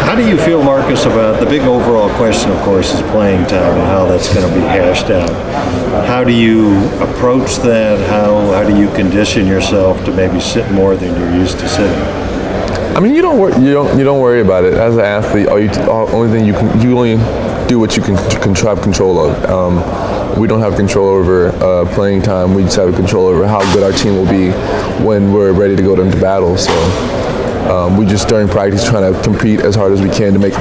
How do you feel, Marcus, about the big overall question, of course, is playing time and how that's going to be hashed out? How do you approach that? How do you condition yourself to maybe sit more than you're used to sitting? I mean, you don't worry about it as an athlete. Only thing you only do what you can have control of. We don't have control over playing time. We just have control over how good our team will be when we're ready to go into battle. So we just during practice trying to compete as hard as we can to make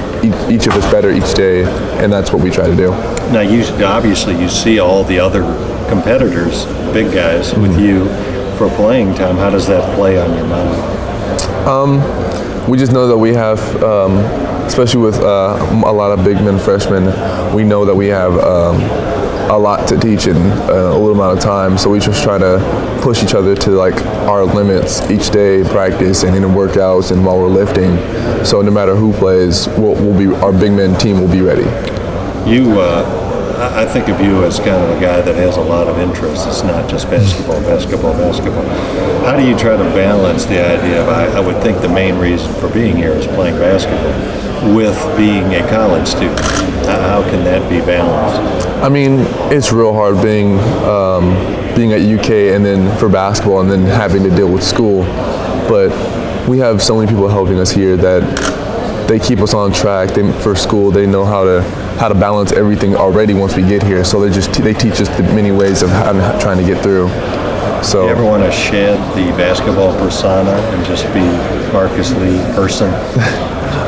each of us better each day, and that's what we try to do. Now, obviously you see all the other competitors, big guys, with you for playing time. How does that play on your mind? We just know that we have, especially with a lot of big men freshmen, we know that we have a lot to teach in a little amount of time. So we just try to push each other to like our limits each day in practice and in workouts and while we're lifting. So no matter who plays, our big men team will be ready. I think of you as kind of a guy that has a lot of interests. It's not just basketball. How do you try to balance the idea of, I would think the main reason for being here is playing basketball, with being a college student? How can that be balanced? I mean, it's real hard being at UK and then for basketball and then having to deal with school. But we have so many people helping us here that they keep us on track. For school, they know how to balance everything already once we get here. So they teach us the many ways of trying to get through. So do you ever want to shed the basketball persona and just be Marcus Lee person?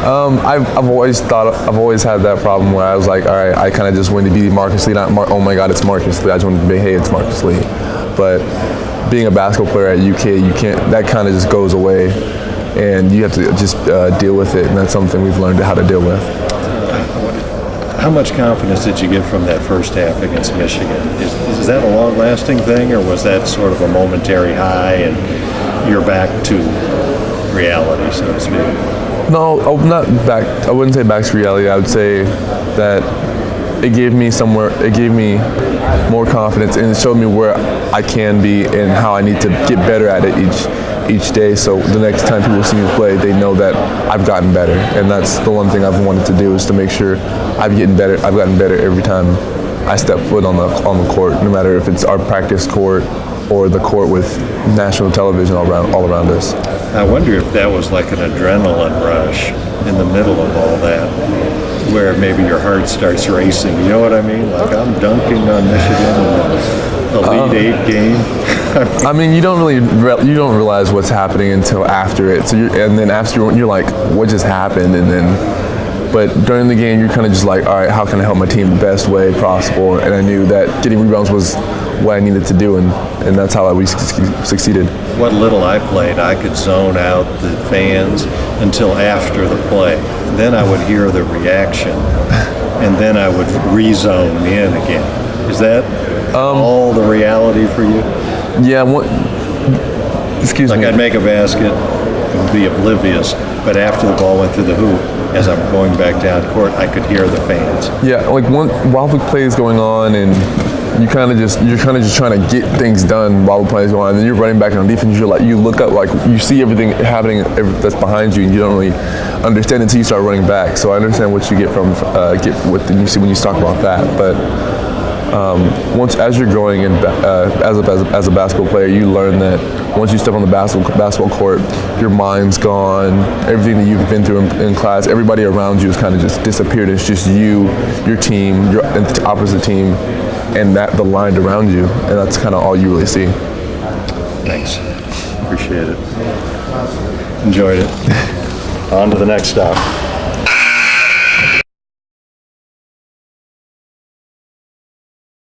I've always had that problem where I was like, all right, I kind of just want to be Marcus Lee, not oh my God, it's Marcus Lee. I just want to be, hey, it's Marcus Lee. But being a basketball player at UK, you can't. That kind of just goes away, and you have to just deal with it, and that's something we've learned how to deal with. How much confidence did you get from that first half against Michigan? Is that a long-lasting thing, or was that sort of a momentary high and you're back to reality, so to speak? No, not back. I wouldn't say back to reality. I would say that it gave me more confidence, and it showed me where I can be and how I need to get better at it each day. So the next time people see me play, they know that I've gotten better, and that's the one thing I've wanted to do, is to make sure I've gotten better every time I step foot on the court, no matter if it's our practice court or the court with national television all around us. I wonder if that was like an adrenaline rush in the middle of all that, where maybe your heart starts racing. You know what I mean? Like, I'm dunking on Michigan in the Elite Eight game. I mean, you don't realize what's happening until after it. So then after you're like, what just happened? But during the game, you're kind of just like, all right, how can I help my team the best way possible? And I knew that getting rebounds was what I needed to do, and that's how we succeeded. What little I played, I could zone out the fans until after the play. Then I would hear the reaction, and then I would rezone in again. Is that all the reality for you? Yeah. Excuse me. Like, I'd make a basket and be oblivious, but after the ball went through the hoop, as I'm going back down court, I could hear the fans. Yeah, like while the play is going on, and you're kind of just trying to get things done while the play is going on, and then you're running back on defense. You look up, like, you see everything happening that's behind you, and you don't really understand until you start running back. So I understand what you get when you talk about that, but. As you're growing in as a basketball player, you learn that once you step on the basketball court, your mind's gone. Everything that you've been through in class, everybody around you has kind of just disappeared. It's just you, your team, your opposite team, and the line around you, and that's kind of all you really see. Thanks. Appreciate it. Enjoyed it. On to the next stop.